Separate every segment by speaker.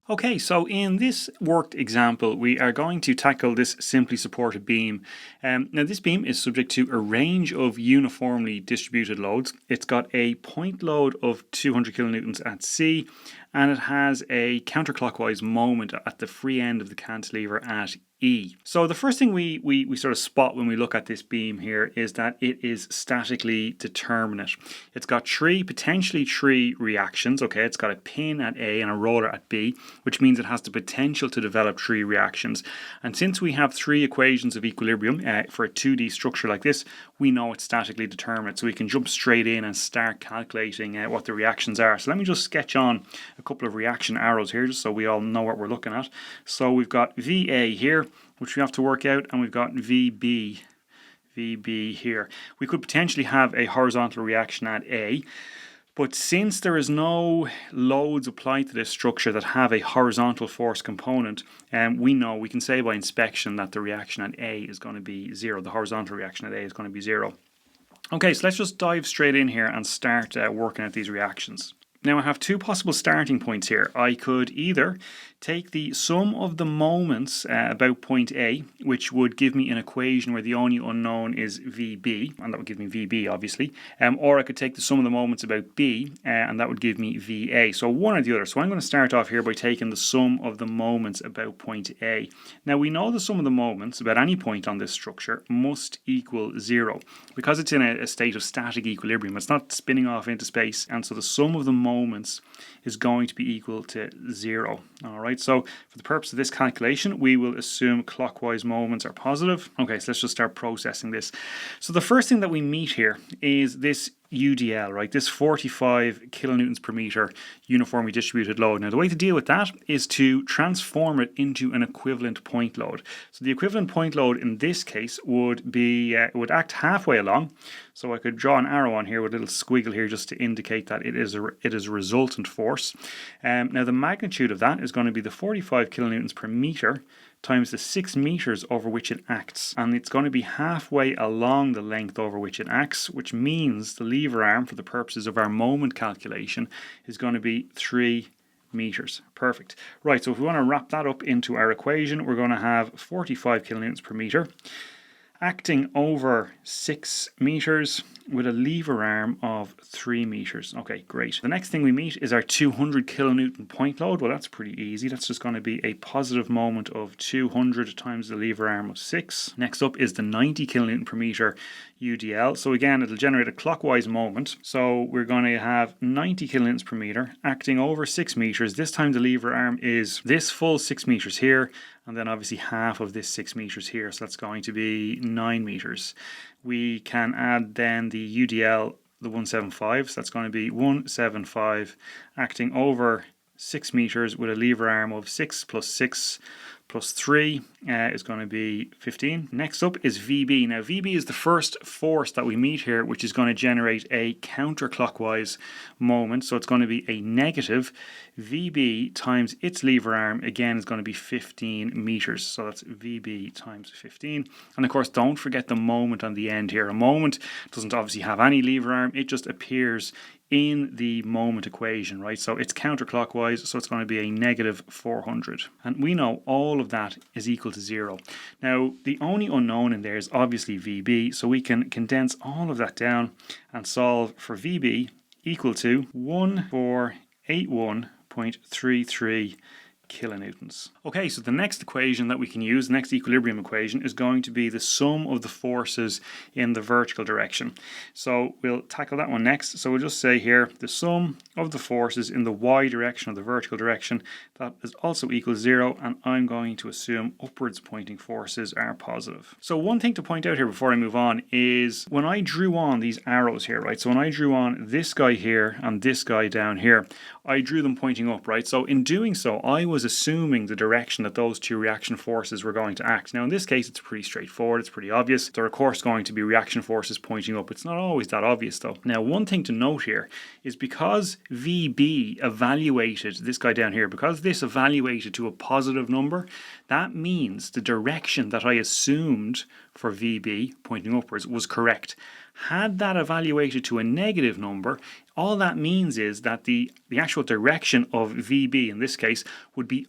Speaker 1: Okay, so in this worked example, we are going to tackle this simply supported beam. Now this beam is subject to a range of uniformly distributed loads. It's got a point load of 200 kilonewtons at C, and it has a counterclockwise moment at the free end of the cantilever at E. So the first thing we sort of spot when we look at this beam here is that it is statically determinate. It's got potentially three reactions. Okay, it's got a pin at A and a roller at B, which means it has the potential to develop three reactions. And since we have three equations of equilibrium for a 2D structure like this, we know it's statically determinate. So we can jump straight in and start calculating what the reactions are. So let me just sketch on a couple of reaction arrows here just so we all know what we're looking at. So we've got VA here, which we have to work out, and we've got VB here. We could potentially have a horizontal reaction at A, but since there is no loads applied to this structure that have a horizontal force component, we can say by inspection that the reaction at A is going to be zero. The horizontal reaction at A is going to be zero. Okay, so let's just dive straight in here and start working at these reactions. Now I have two possible starting points here. I could either take the sum of the moments about point A, which would give me an equation where the only unknown is VB, and that would give me VB obviously, or I could take the sum of the moments about B, and that would give me VA. So one or the other. So I'm going to start off here by taking the sum of the moments about point A. Now we know the sum of the moments about any point on this structure must equal zero, because it's in a state of static equilibrium. It's not spinning off into space, and so the sum of the moments is going to be equal to zero. Alright, so for the purpose of this calculation, we will assume clockwise moments are positive. Okay, so let's just start processing this. So the first thing that we meet here is this UDL, right? This 45 kilonewtons per meter uniformly distributed load. Now the way to deal with that is to transform it into an equivalent point load. So the equivalent point load in this case would be would act halfway along. So I could draw an arrow on here with a little squiggle here just to indicate that it is a resultant force. Now the magnitude of that is going to be the 45 kilonewtons per meter times the 6 meters over which it acts, and it's going to be halfway along the length over which it acts, which means the lever arm for the purposes of our moment calculation is going to be 3 meters. Perfect. Right, so if we want to wrap that up into our equation, we're going to have 45 kilonewtons per meter acting over 6 meters with a lever arm of 3 meters. Okay, great. The next thing we meet is our 200 kilonewton point load. Well, that's pretty easy. That's just going to be a positive moment of 200 times the lever arm of 6. Next up is the 90 kilonewton per meter UDL. So again, it'll generate a clockwise moment. So we're going to have 90 kilonewtons per meter acting over 6 meters. This time the lever arm is this full 6 meters here, and then obviously half of this 6 meters here. So that's going to be 9 meters. We can add then the UDL, the 175. So that's going to be 175 acting over 6 meters with a lever arm of 6 plus 3 is going to be 15. Next up is VB. Now VB is the first force that we meet here, which is going to generate a counterclockwise moment. So it's going to be a negative VB times its lever arm, again, is going to be 15 meters. So that's VB times 15. And of course, don't forget the moment on the end here. A moment doesn't obviously have any lever arm. It just appears in the moment equation, right? So it's counterclockwise, so it's going to be a negative 400. And we know all of that is equal to 0. Now, the only unknown in there is obviously VB, so we can condense all of that down and solve for VB equal to 1481.33 kilonewtons. Okay, so the next equation that we can use, the next equilibrium equation, is going to be the sum of the forces in the vertical direction. So we'll tackle that one next. So we'll just say here the sum of the forces in the y direction of the vertical direction, that is also equal to 0, and I'm going to assume upwards pointing forces are positive. So one thing to point out here before I move on is when I drew on these arrows here, right? So when I drew on this guy here and this guy down here, I drew them pointing up, right? So in doing so, I was assuming the direction that those two reaction forces were going to act. Now in this case, it's pretty straightforward, it's pretty obvious. There are of course going to be reaction forces pointing up. It's not always that obvious though. Now one thing to note here is because VB evaluated, this guy down here, because this evaluated to a positive number, that means the direction that I assumed for VB pointing upwards was correct. Had that evaluated to a negative number, all that means is that the actual direction of VB in this case would be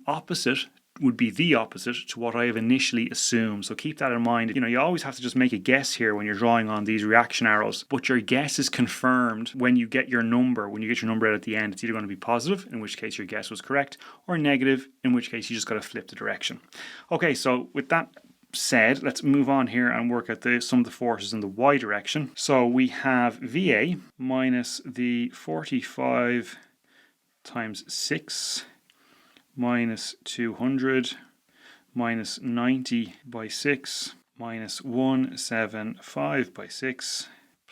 Speaker 1: the opposite to what I have initially assumed. So keep that in mind. You always have to just make a guess here when you're drawing on these reaction arrows, but your guess is confirmed when you get your number. When you get your number out at the end, it's either going to be positive, in which case your guess was correct, or negative, in which case you just got to flip the direction. Okay, so with that said, let's move on here and work out the sum of the forces in the y direction. So we have VA minus the 45 times 6 minus 200 minus 90 by 6 minus 175 by 6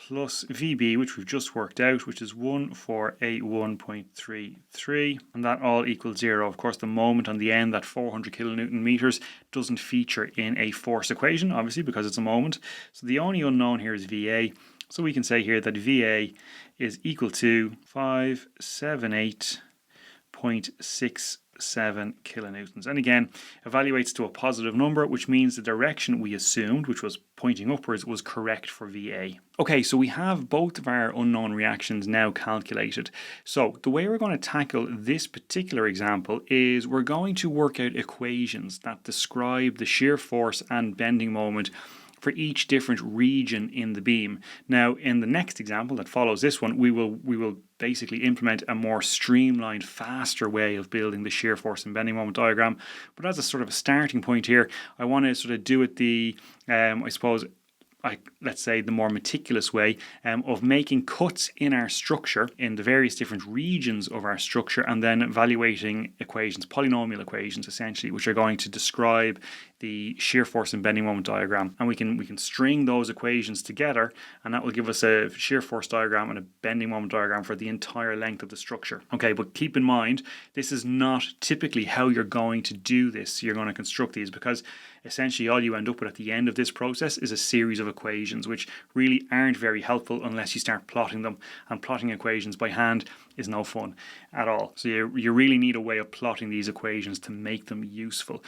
Speaker 1: plus VB, which we've just worked out, which is 1481.33, and that all equals 0. Of course, the moment on the end, that 400 kilonewton meters, doesn't feature in a force equation, obviously, because it's a moment. So the only unknown here is VA. So we can say here that VA is equal to 578.67 kilonewtons, and again evaluates to a positive number, which means the direction we assumed, which was pointing upwards, was correct for VA. Okay, so we have both of our unknown reactions now calculated. So the way we're going to tackle this particular example is we're going to work out equations that describe the shear force and bending moment for each different region in the beam. Now, in the next example that follows this one, we will basically implement a more streamlined, faster way of building the shear force and bending moment diagram. But as a sort of a starting point here, I want to sort of do it the, let's say, the more meticulous way of making cuts in our structure in the various different regions of our structure, and then evaluating equations, polynomial equations essentially, which are going to describe the shear force and bending moment diagram. And we can string those equations together, and that will give us a shear force diagram and a bending moment diagram for the entire length of the structure. Okay, but keep in mind, this is not typically how you're going to do this. You're going to construct these, because essentially all you end up with at the end of this process is a series of equations, which really aren't very helpful unless you start plotting them, and plotting equations by hand is no fun at all. So you really need a way of plotting these equations to make them useful.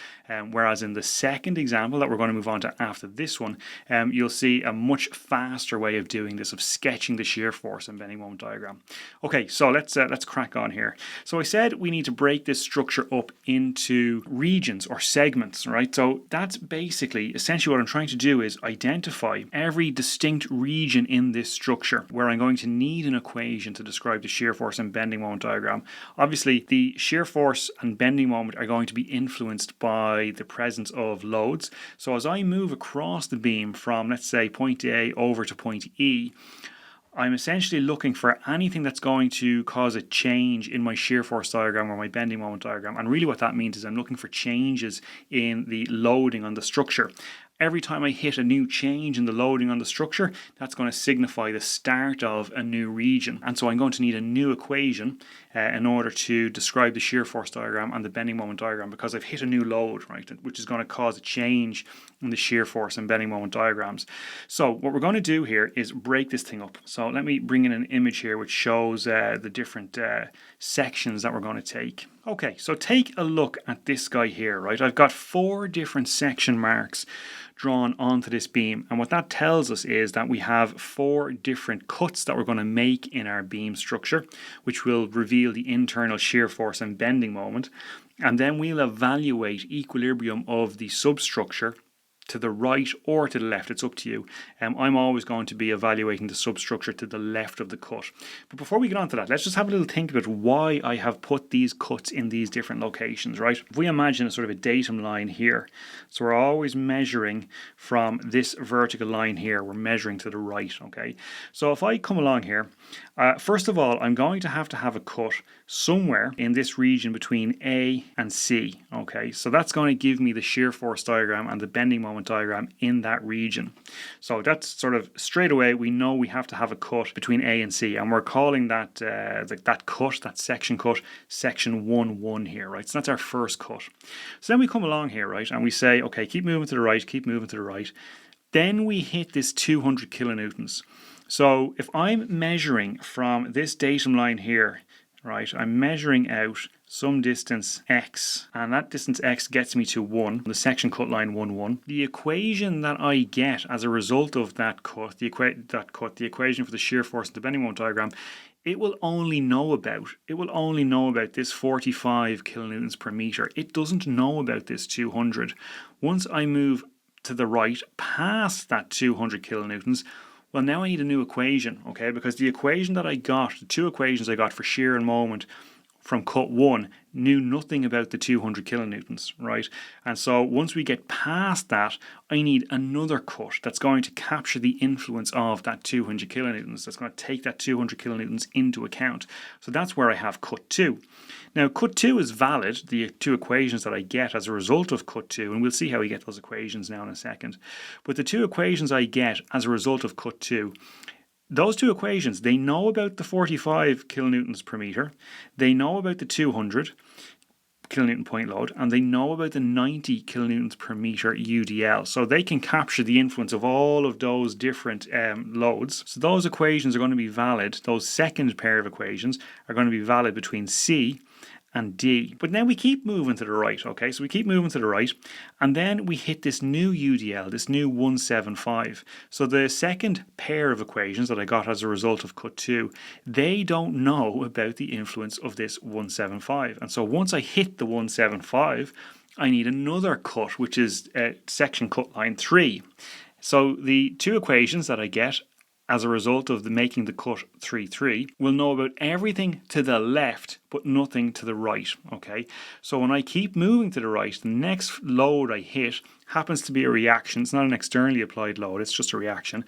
Speaker 1: Whereas in the second example that we're going to move on to after this one, you'll see a much faster way of doing this, of sketching the shear force and bending moment diagram. Okay, so let's crack on here. So I said we need to break this structure up into regions or segments, right? So that's basically, essentially what I'm trying to do is identify every distinct region in this structure where I'm going to need an equation to describe the shear force and bending moment diagram. Obviously, the shear force and bending moment are going to be influenced by the presence of loads. So as I move across the beam from, let's say, point A over to point E, I'm essentially looking for anything that's going to cause a change in my shear force diagram or my bending moment diagram. And really what that means is I'm looking for changes in the loading on the structure. Every time I hit a new change in the loading on the structure, that's going to signify the start of a new region. And so I'm going to need a new equation in order to describe the shear force diagram and the bending moment diagram, because I've hit a new load, right, which is going to cause a change in the shear force and bending moment diagrams. So what we're going to do here is break this thing up. So let me bring in an image here which shows the different sections that we're going to take. Okay, so take a look at this guy here, right? I've got 4 different section marks drawn onto this beam, and what that tells us is that we have 4 different cuts that we're going to make in our beam structure, which will reveal the internal shear force and bending moment, and then we'll evaluate equilibrium of the substructure to the right or to the left. It's up to you. I'm always going to be evaluating the substructure to the left of the cut. But before we get on to that, let's just have a little think about why I have put these cuts in these different locations, right? If we imagine a sort of a datum line here, so we're always measuring from this vertical line here, we're measuring to the right, okay? So if I come along here, first of all, I'm going to have a cut somewhere in this region between A and C, okay? So that's going to give me the shear force diagram and the bending moment diagram in that region. So that's sort of straight away, we know we have to have a cut between A and C, and we're calling that that section cut, section 1-1 here, right? So that's our first cut. So then we come along here, right, and we say, okay, keep moving to the right, keep moving to the right. Then we hit this 200 kilonewtons. So if I'm measuring from this datum line here, right, I'm measuring out some distance x, and that distance x gets me to 1, the section cut line 1, 1. The equation that I get as a result of that cut, the equation for the shear force in the bending moment diagram, it will only know about this 45 kilonewtons per meter. It doesn't know about this 200. Once I move to the right past that 200 kilonewtons, well, now I need a new equation, okay? Because the equation that I got, the two equations I got for shear and moment from cut 1 knew nothing about the 200 kilonewtons, right? And so once we get past that, I need another cut that's going to capture the influence of that 200 kilonewtons. That's going to take that 200 kilonewtons into account. So that's where I have cut 2. Now, cut 2 is valid, the two equations that I get as a result of cut 2, and we'll see how we get those equations now in a second. But the two equations I get as a result of cut 2, those two equations, they know about the 45 kilonewtons per meter, they know about the 200 kilonewton point load, and they know about the 90 kilonewtons per meter UDL. So they can capture the influence of all of those different loads. So those equations are going to be valid, those second pair of equations are going to be valid between C and D. But now we keep moving to the right, okay? So we keep moving to the right, and then we hit this new UDL, this new 175. So the second pair of equations that I got as a result of cut 2, they don't know about the influence of this 175. And so once I hit the 175, I need another cut, which is section cut line 3. So the two equations that I get as a result of making the cut 3-3, we'll know about everything to the left but nothing to the right, okay? So when I keep moving to the right, the next load I hit happens to be a reaction. It's not an externally applied load, it's just a reaction.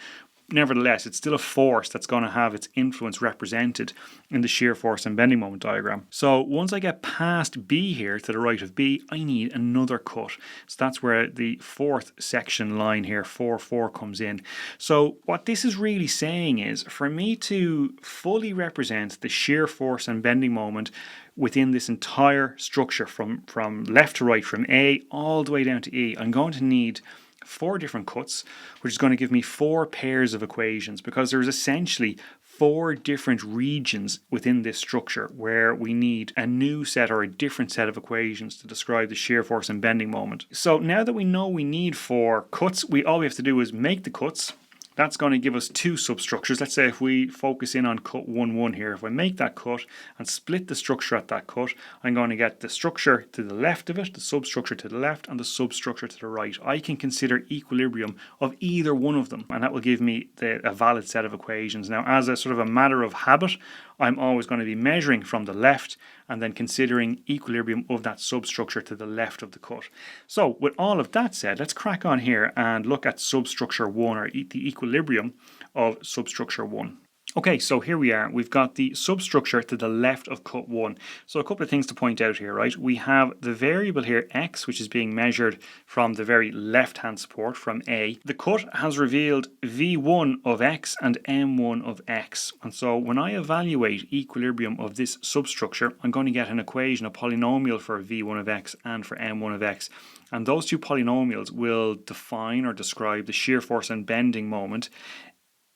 Speaker 1: Nevertheless, it's still a force that's going to have its influence represented in the shear force and bending moment diagram. So once I get past B here, to the right of B, I need another cut. So that's where the fourth section line here, 4-4, comes in. So what this is really saying is, for me to fully represent the shear force and bending moment within this entire structure from left to right, from A all the way down to E, I'm going to need 4 different cuts, which is going to give me 4 pairs of equations, because there's essentially 4 different regions within this structure where we need a new set or a different set of equations to describe the shear force and bending moment. So now that we know we need 4 cuts, all we have to do is make the cuts. That's going to give us 2 substructures. Let's say if we focus in on cut 1-1 here, if I make that cut and split the structure at that cut, I'm going to get the structure to the left of it, the substructure to the left, and the substructure to the right. I can consider equilibrium of either one of them, and that will give me a valid set of equations. Now, as a sort of a matter of habit, I'm always going to be measuring from the left and then considering equilibrium of that substructure to the left of the cut. So with all of that said, let's crack on here and look at substructure 1, or the equilibrium of substructure 1. Okay, so here we are. We've got the substructure to the left of cut 1. So a couple of things to point out here, right? We have the variable here, x, which is being measured from the very left-hand support, from A. The cut has revealed v1 of x and m1 of x. And so when I evaluate equilibrium of this substructure, I'm going to get an equation, a polynomial for v1 of x and for m1 of x. And those two polynomials will define or describe the shear force and bending moment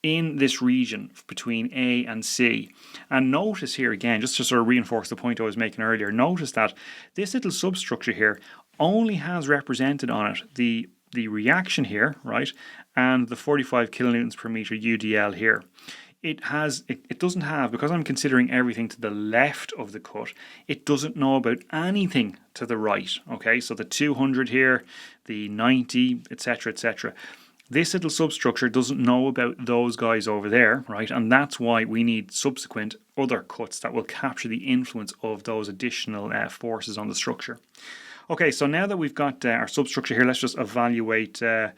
Speaker 1: in this region between A and C. And notice here again, just to sort of reinforce the point I was making earlier, notice that this little substructure here only has represented on it the reaction here, right, and the 45 kilonewtons per meter UDL here. It doesn't have, because I'm considering everything to the left of the cut, it doesn't know about anything to the right, okay? So the 200 here, the 90, etc., etc. This little substructure doesn't know about those guys over there, right? And that's why we need subsequent other cuts that will capture the influence of those additional forces on the structure. Okay, so now that we've got our substructure here, let's just evaluate the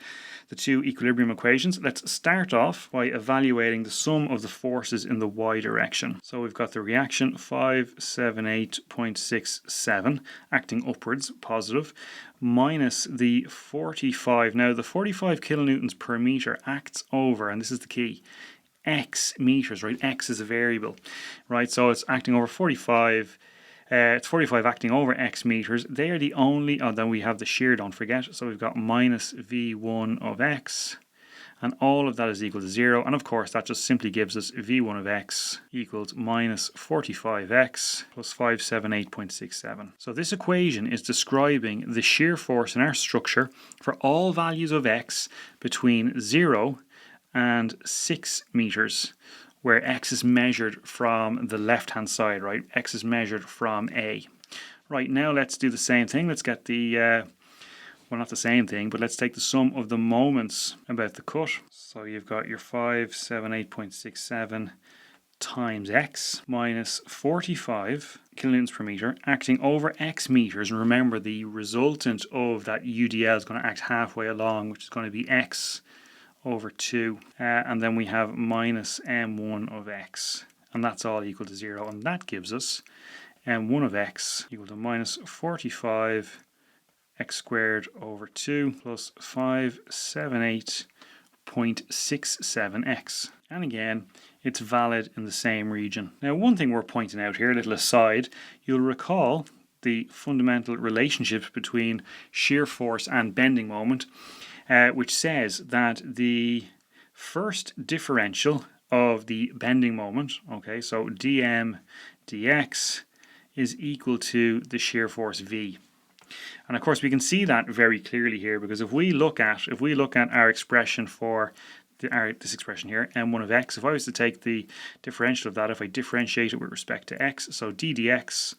Speaker 1: 2 equilibrium equations. Let's start off by evaluating the sum of the forces in the y direction. So we've got the reaction 578.67 acting upwards, positive, minus the 45. Now the 45 kilonewtons per meter acts over, and this is the key, x meters, right? X is a variable, right? So it's acting over 45. It's 45 acting over x meters. They are the only, then we have the shear, don't forget. So we've got minus v1 of x, and all of that is equal to 0, and of course that just simply gives us v1 of x equals minus 45x plus 578.67. So this equation is describing the shear force in our structure for all values of x between 0 and 6 meters, where x is measured from the left hand side, right? X is measured from A. Right, now let's do the same thing. Let's get the, well, not the same thing, but let's take the sum of the moments about the cut. So you've got your 578.67 times x minus 45 kilonewtons per meter acting over x meters. And remember, the resultant of that UDL is going to act halfway along, which is going to be x over 2. And then we have minus m1 of x. And that's all equal to 0. And that gives us m1 of x equal to minus 45 x squared over 2 plus 578.67x. And again, it's valid in the same region. Now, one thing we're pointing out here, a little aside, you'll recall the fundamental relationship between shear force and bending moment, which says that the first differential of the bending moment, okay, so dm dx is equal to the shear force V. And of course we can see that very clearly here, because if we look at our expression for this expression here, m1 of x, if I was to take the differential of that, if I differentiate it with respect to x, so d dx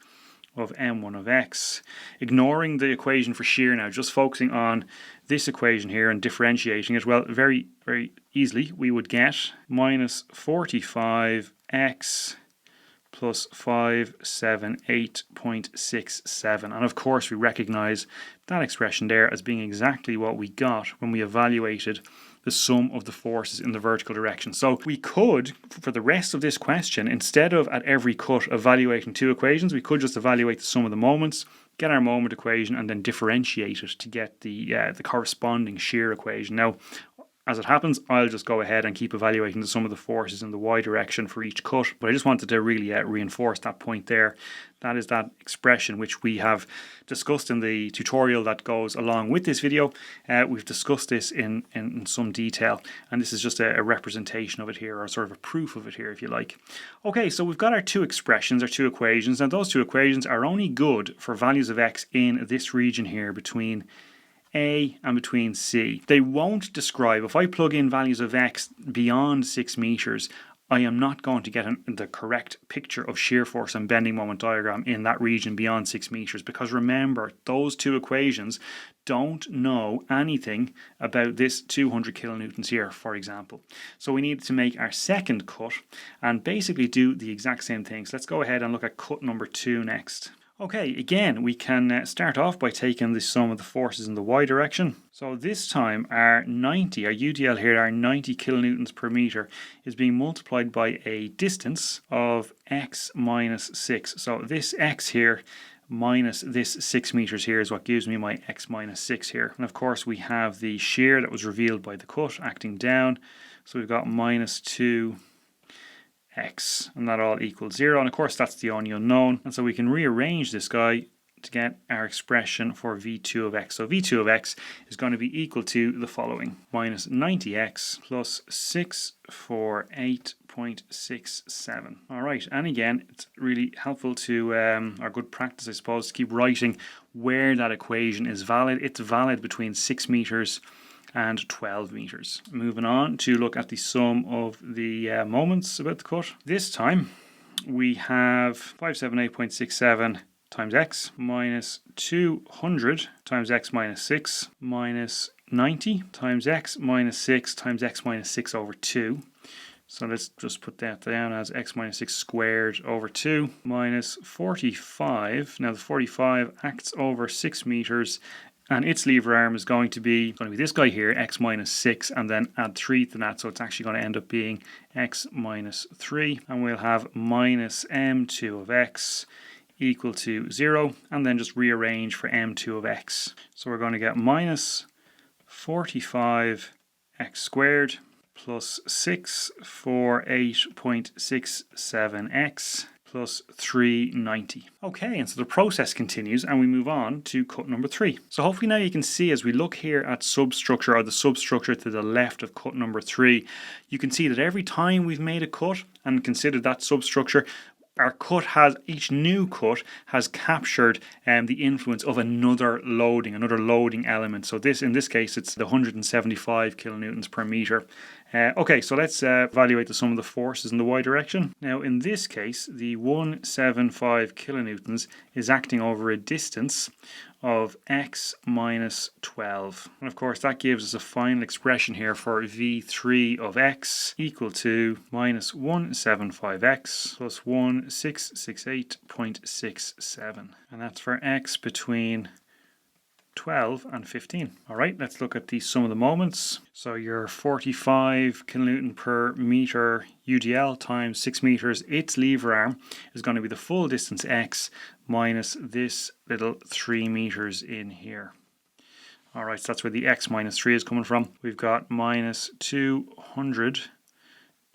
Speaker 1: of m1 of x, ignoring the equation for shear now, just focusing on this equation here and differentiating it, well, very, very easily we would get minus 45x plus 578.67. And of course we recognize that expression there as being exactly what we got when we evaluated the sum of the forces in the vertical direction. So we could, for the rest of this question, instead of at every cut evaluating two equations, we could just evaluate the sum of the moments, get our moment equation, and then differentiate it to get the corresponding shear equation. Now, as it happens, I'll just go ahead and keep evaluating the sum of the forces in the y direction for each cut. But I just wanted to really reinforce that point there. That is that expression which we have discussed in the tutorial that goes along with this video. We've discussed this in some detail, and this is just a representation of it here, or sort of a proof of it here, if you like. Okay, so we've got our two expressions, our two equations, and those two equations are only good for values of x in this region here between A and between C. They won't describe, if I plug in values of x beyond 6 meters, I am not going to get the correct picture of shear force and bending moment diagram in that region beyond 6 meters, because remember, those two equations don't know anything about this 200 kilonewtons here, for example. So we need to make our second cut and basically do the exact same things. Let's go ahead and look at cut number 2 next. Okay, again, we can start off by taking the sum of the forces in the y direction. So this time our UDL here, our 90 kilonewtons per meter, is being multiplied by a distance of x minus 6. So this x here minus this 6 meters here is what gives me my x minus 6 here. And of course we have the shear that was revealed by the cut acting down. So we've got minus 2 x, and that all equals 0, and of course that's the only unknown, and so we can rearrange this guy to get our expression for v2 of x. So v2 of x is going to be equal to the following: minus 90x plus 648.67. Alright, and again, it's really helpful to, or good practice I suppose, to keep writing where that equation is valid. It's valid between 6 meters and 12 meters. Moving on to look at the sum of the moments about the cut. This time we have 578.67 times x minus 200 times x minus 6 minus 90 times x minus 6 times x minus 6 over 2. So let's just put that down as x minus 6 squared over 2 minus 45. Now the 45 acts over 6 meters, and its lever arm is going to be this guy here, x minus 6, and then add 3 to that, so it's actually going to end up being x minus 3, and we'll have minus m2 of x equal to 0, and then just rearrange for m2 of x. So we're going to get minus 45 x squared plus 648.67x plus 390. Okay, and so the process continues and we move on to cut number 3. So hopefully now you can see as we look here at substructure, or the substructure to the left of cut number 3, you can see that every time we've made a cut and considered that substructure, our cut has, each new cut has captured the influence of another loading element. So this, in this case, it's the 175 kilonewtons per meter. Okay, so let's evaluate the sum of the forces in the y direction. Now in this case, the 175 kilonewtons is acting over a distance of x minus 12. And of course that gives us a final expression here for v3 of x equal to minus 175x plus 1668.67. And that's for x between 12 and 15. All right, let's look at the sum of the moments. So your 45 kilonewton per meter UDL times 6 meters, its lever arm is going to be the full distance x minus this little 3 meters in here. All right, so that's where the x minus 3 is coming from. We've got minus 200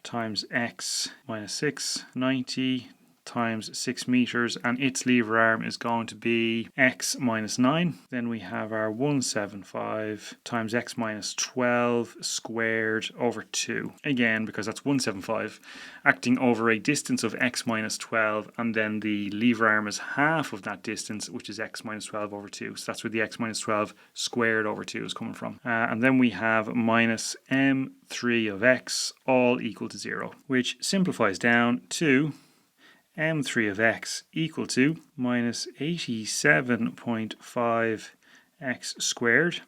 Speaker 1: times x minus 6, 90 times 6 meters, and its lever arm is going to be x minus 9. Then we have our 175 times x minus 12 squared over 2. Again, because that's 175 acting over a distance of x minus 12, and then the lever arm is half of that distance, which is x minus 12 over 2. So that's where the x minus 12 squared over 2 is coming from. And then we have minus m3 of x all equal to 0, which simplifies down to m3 of x equal to minus 87.5 x squared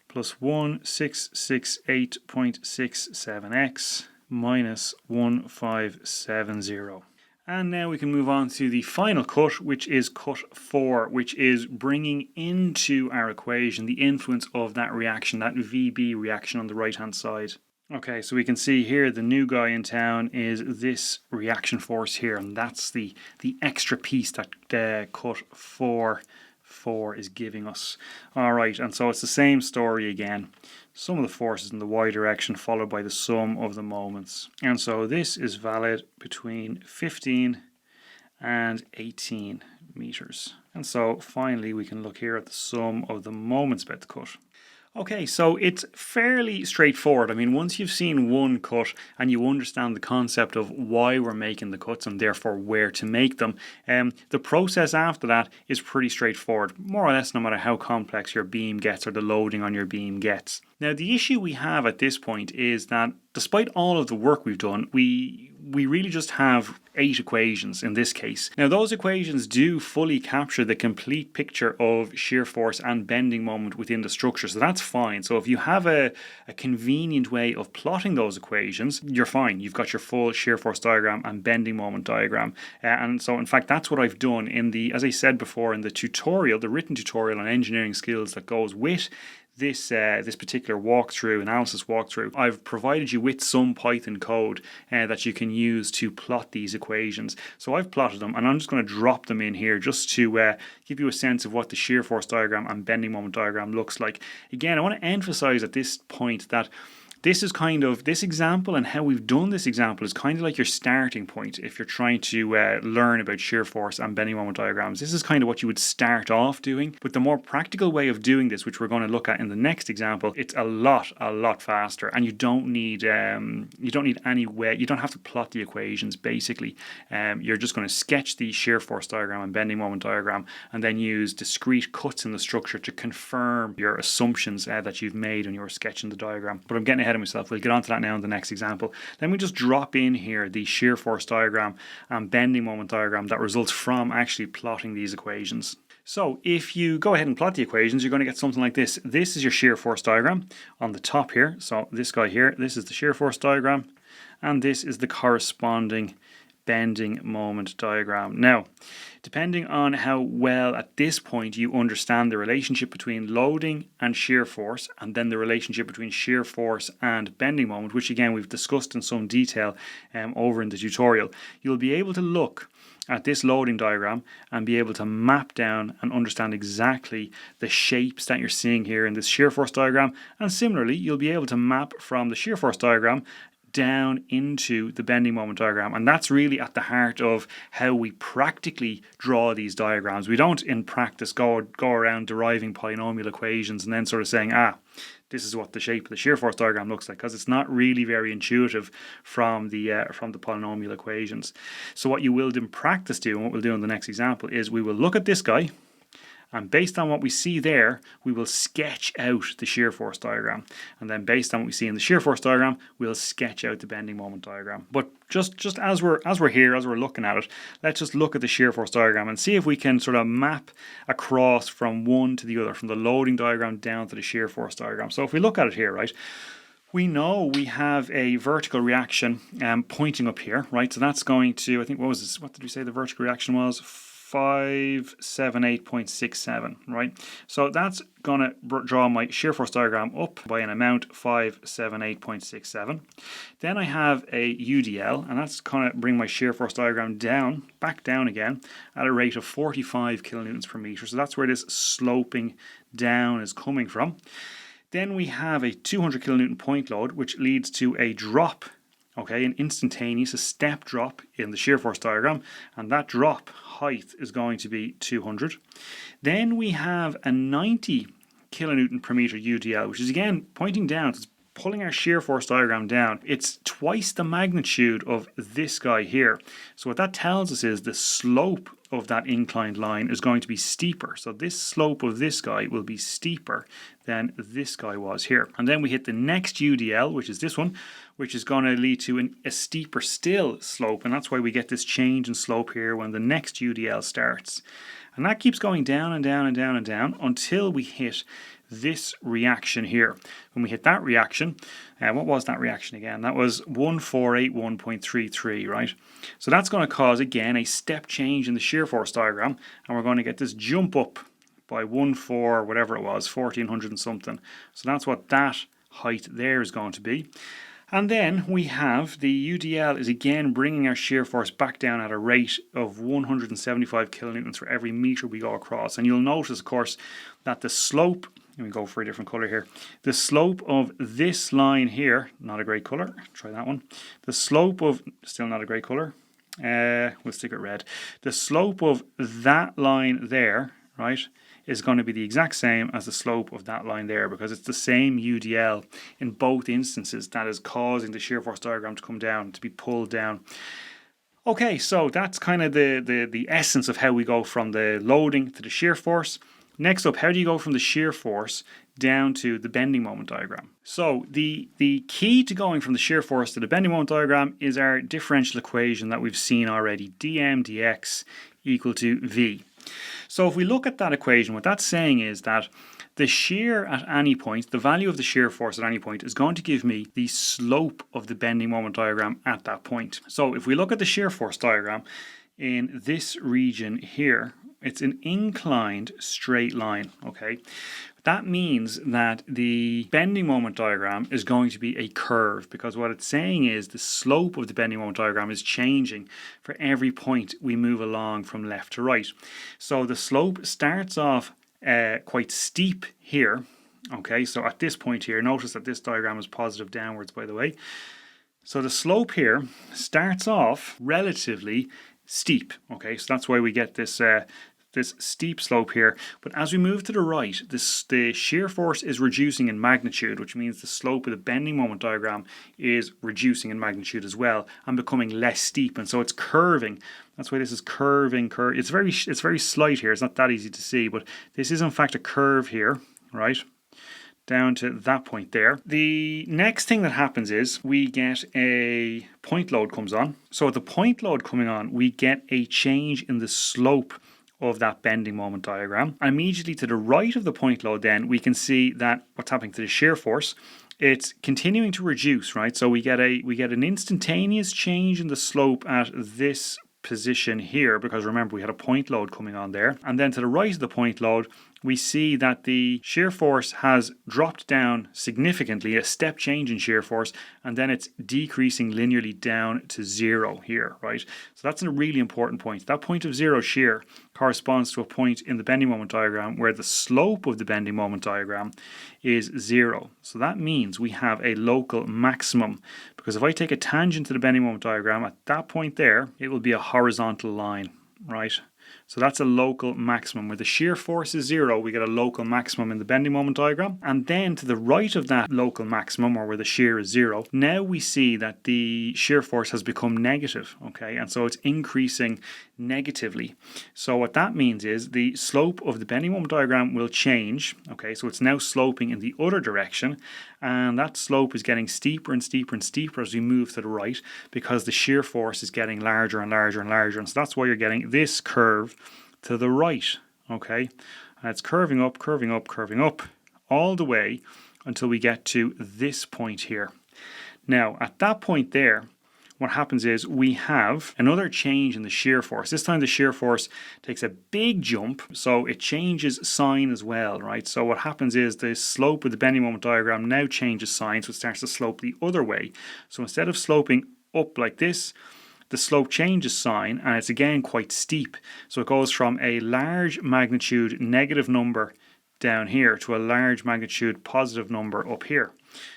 Speaker 1: plus 1668.67x minus 1570. And now we can move on to the final cut, which is cut 4, which is bringing into our equation the influence of that reaction, that VB reaction on the right hand side. Okay, so we can see here the new guy in town is this reaction force here, and that's the extra piece that cut 4 is giving us. All right, and so it's the same story again. Sum of the forces in the y direction followed by the sum of the moments. And so this is valid between 15 and 18 meters. And so finally we can look here at the sum of the moments about the cut. Okay, so it's fairly straightforward. I mean, once you've seen one cut and you understand the concept of why we're making the cuts and therefore where to make them, the process after that is pretty straightforward, more or less, no matter how complex your beam gets or the loading on your beam gets. Now, the issue we have at this point is that despite all of the work we've done, we really just have 8 equations in this case. Now, those equations do fully capture the complete picture of shear force and bending moment within the structure, so that's fine. So if you have a convenient way of plotting those equations, you're fine. You've got your full shear force diagram and bending moment diagram. And so in fact, that's what I've done in the, as I said before, in the tutorial, the written tutorial on engineering skills that goes with this particular analysis walkthrough. I've provided you with some Python code that you can use to plot these equations. So I've plotted them, and I'm just going to drop them in here just to give you a sense of what the shear force diagram and bending moment diagram looks like. Again, I want to emphasize at this point that this is kind of, this example and how we've done this example is kind of like your starting point if you're trying to learn about shear force and bending moment diagrams. This is kind of what you would start off doing, but the more practical way of doing this, which we're going to look at in the next example, it's a lot faster, and you don't need any way, you don't have to plot the equations basically. You're just going to sketch the shear force diagram and bending moment diagram and then use discrete cuts in the structure to confirm your assumptions that you've made when you were sketching the diagram. But I'm getting ahead of myself. We'll get onto that now in the next example. Then we just drop in here the shear force diagram and bending moment diagram that results from actually plotting these equations. So if you go ahead and plot the equations, you're going to get something like this. This is your shear force diagram on the top here. So this guy here, this is the shear force diagram, and this is the corresponding bending moment diagram. Now, depending on how well at this point you understand the relationship between loading and shear force, and then the relationship between shear force and bending moment, which again we've discussed in some detail over in the tutorial, you'll be able to look at this loading diagram and be able to map down and understand exactly the shapes that you're seeing here in this shear force diagram. And similarly, you'll be able to map from the shear force diagram down into the bending moment diagram. And that's really at the heart of how we practically draw these diagrams. We don't in practice go around deriving polynomial equations and then sort of saying, this is what the shape of the shear force diagram looks like, because it's not really very intuitive from the polynomial equations. So what you will in practice do, and what we'll do in the next example, is we will look at this guy, and based on what we see there, we will sketch out the shear force diagram. And then based on what we see in the shear force diagram, we'll sketch out the bending moment diagram. But just as we're here, as we're looking at it, let's just look at the shear force diagram and see if we can sort of map across from one to the other, from the loading diagram down to the shear force diagram. So if we look at it here, right, we know we have a vertical reaction pointing up here, right? So that's going to, I think, what did we say the vertical reaction was? 578.67, right? So that's going to draw my shear force diagram up by an amount 578.67. Then I have a UDL, and that's going to bring my shear force diagram down, back down again, at a rate of 45 kilonewtons per meter. So that's where this sloping down is coming from. Then we have a 200 kilonewton point load, which leads to a drop, okay, an instantaneous, a step drop in the shear force diagram, and that drop height is going to be 200. Then we have a 90 kilonewton per meter UDL, which is again pointing down. It's pulling our shear force diagram down. It's twice the magnitude of this guy here. So what that tells us is the slope of that inclined line is going to be steeper. So this slope of this guy will be steeper than this guy was here. And then we hit the next UDL, which is this one, which is going to lead to a steeper still slope. And that's why we get this change in slope here when the next UDL starts. And that keeps going down and down and down and down until we hit this reaction here. When we hit that reaction, what was that reaction again? That was 1481.33, right? So that's going to cause, again, a step change in the shear force diagram, and we're going to get this jump up by 1400 and something. So that's what that height there is going to be. And then we have the UDL is again bringing our shear force back down at a rate of 175 kilonewtons for every meter we go across. And you'll notice, of course, that the slope, let me go for a different color here, the slope of this line here, not a great color, try that one. The slope of, still not a great color, we'll stick it red. The slope of that line there, right, is going to be the exact same as the slope of that line there, because it's the same UDL in both instances that is causing the shear force diagram to come down, to be pulled down. Okay, so that's kind of the essence of how we go from the loading to the shear force. Next up, how do you go from the shear force down to the bending moment diagram? So the key to going from the shear force to the bending moment diagram is our differential equation that we've seen already, dm dx equal to v. So if we look at that equation, what that's saying is that the shear at any point, the value of the shear force at any point, is going to give me the slope of the bending moment diagram at that point. So if we look at the shear force diagram in this region here, it's an inclined straight line, okay? That means that the bending moment diagram is going to be a curve, because what it's saying is the slope of the bending moment diagram is changing for every point we move along from left to right. So the slope starts off quite steep here, okay? So at this point here, notice that this diagram is positive downwards, by the way. So the slope here starts off relatively steep, okay? So that's why we get this this steep slope here. But as we move to the right, the shear force is reducing in magnitude, which means the slope of the bending moment diagram is reducing in magnitude as well and becoming less steep, and so it's curving. That's why this is curving. It's very slight here. It's not that easy to see, but this is in fact a curve here, right? Down to that point there. The next thing that happens is we get a point load comes on. So with the point load coming on, we get a change in the slope of that bending moment diagram. And immediately to the right of the point load then, we can see that what's happening to the shear force, it's continuing to reduce, right? So we get an instantaneous change in the slope at this position here, because remember we had a point load coming on there. And then to the right of the point load, we see that the shear force has dropped down significantly, a step change in shear force, and then it's decreasing linearly down to 0 here, right? So that's a really important point. That point of 0 shear corresponds to a point in the bending moment diagram where the slope of the bending moment diagram is 0. So that means we have a local maximum, because if I take a tangent to the bending moment diagram at that point there, it will be a horizontal line, right? So that's a local maximum. Where the shear force is 0, we get a local maximum in the bending moment diagram. And then to the right of that local maximum, or where the shear is 0, now we see that the shear force has become negative, okay? And so it's increasing negatively. So what that means is the slope of the bending moment diagram will change, okay? So it's now sloping in the other direction, and that slope is getting steeper and steeper and steeper as we move to the right, because the shear force is getting larger and larger and larger. And so that's why you're getting this curve to the right, okay? And it's curving up, curving up, curving up, all the way until we get to this point here. Now, at that point there, what happens is we have another change in the shear force. This time the shear force takes a big jump, so it changes sign as well, right? So what happens is the slope of the bending moment diagram now changes sign, so it starts to slope the other way. So instead of sloping up like this, the slope changes sign, and it's again quite steep. So it goes from a large magnitude negative number down here to a large magnitude positive number up here.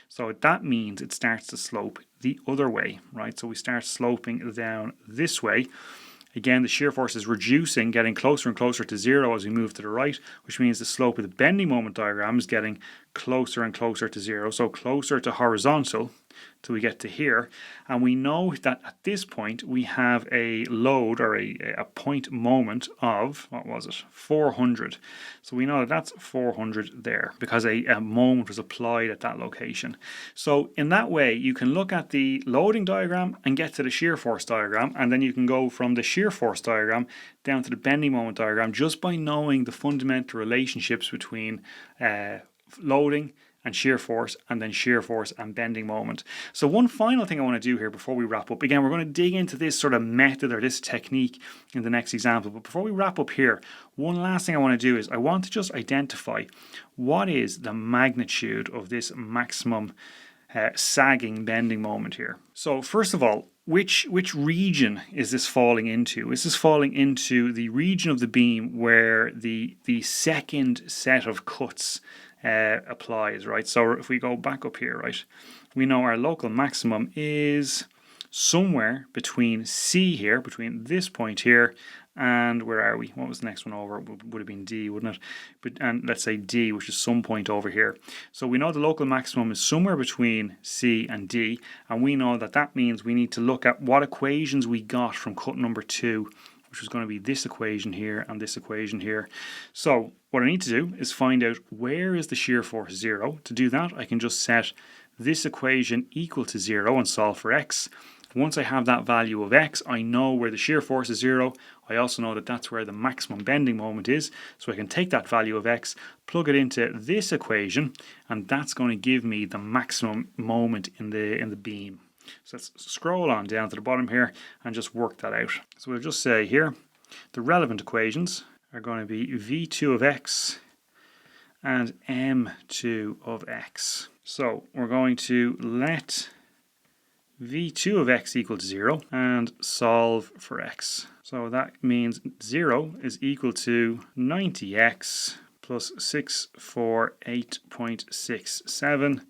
Speaker 1: So that means it starts to slope the other way, right? So we start sloping down this way. Again, the shear force is reducing, getting closer and closer to 0 as we move to the right, which means the slope of the bending moment diagram is getting closer and closer to 0, so closer to horizontal till we get to here. And we know that at this point we have a load, or a point moment of, what was it, 400. So we know that that's 400 there because a moment was applied at that location. So in that way you can look at the loading diagram and get to the shear force diagram, and then you can go from the shear force diagram down to the bending moment diagram just by knowing the fundamental relationships between loading and shear force, and then shear force and bending moment. So one final thing I want to do here before we wrap up, again we're going to dig into this sort of method or this technique in the next example, but before we wrap up here, one last thing I want to do is I want to just identify what is the magnitude of this maximum sagging bending moment here. So first of all, which region is this falling into? Is this falling into the region of the beam where the second set of cuts applies, right? So if we go back up here, right, we know our local maximum is somewhere between C here, between this point here, and where are we? What was the next one over? It would have been D, wouldn't it? And let's say D, which is some point over here. So we know the local maximum is somewhere between C and D, and we know that that means we need to look at what equations we got from cut number 2, which is going to be this equation here and this equation here. So what I need to do is find out where is the shear force 0. To do that, I can just set this equation equal to 0 and solve for x. Once I have that value of x, I know where the shear force is 0. I also know that that's where the maximum bending moment is. So I can take that value of x, plug it into this equation, and that's going to give me the maximum moment in the beam. So let's scroll on down to the bottom here and just work that out. So we'll just say here, the relevant equations are going to be v2 of x and m2 of x. So we're going to let v2 of x equal to 0 and solve for x. So that means 0 is equal to 90x plus 648.67.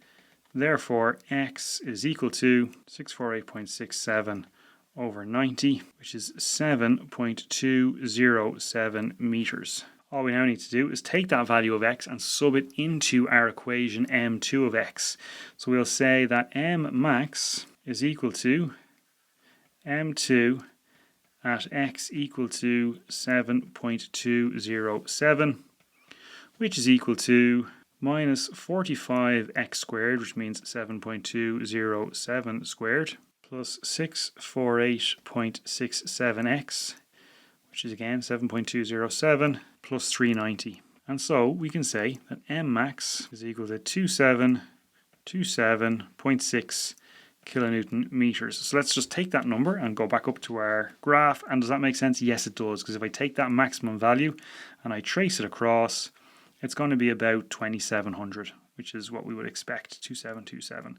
Speaker 1: Therefore, x is equal to 648.67 over 90, which is 7.207 meters. All we now need to do is take that value of x and sub it into our equation m2 of x. So we'll say that m max is equal to m2 at x equal to 7.207, which is equal to minus 45x squared, which means 7.207 squared, plus 648.67x, which is again 7.207, plus 390. And so we can say that m max is equal to 2727.6 kilonewton meters. So let's just take that number and go back up to our graph. And does that make sense? Yes, it does, because if I take that maximum value and I trace it across, it's going to be about 2700, which is what we would expect, 2727.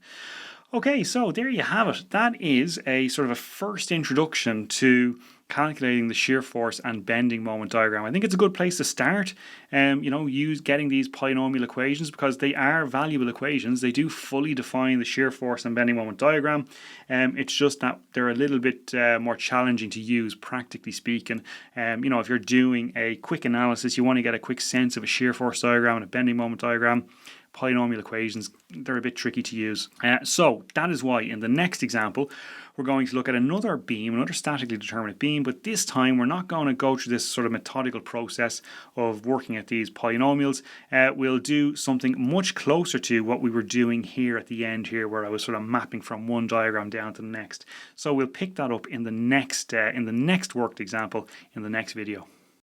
Speaker 1: Okay, so there you have it. That is a sort of a first introduction to calculating the shear force and bending moment diagram. I think it's a good place to start. Getting these polynomial equations, because they are valuable equations. They do fully define the shear force and bending moment diagram. It's just that they're a little bit more challenging to use, practically speaking. If you're doing a quick analysis, you want to get a quick sense of a shear force diagram and a bending moment diagram. Polynomial equations, they're a bit tricky to use. So that is why in the next example, we're going to look at another beam, another statically determinate beam, but this time we're not going to go through this sort of methodical process of working at these polynomials. We'll do something much closer to what we were doing here at the end here, where I was sort of mapping from one diagram down to the next. So we'll pick that up in the next worked example in the next video.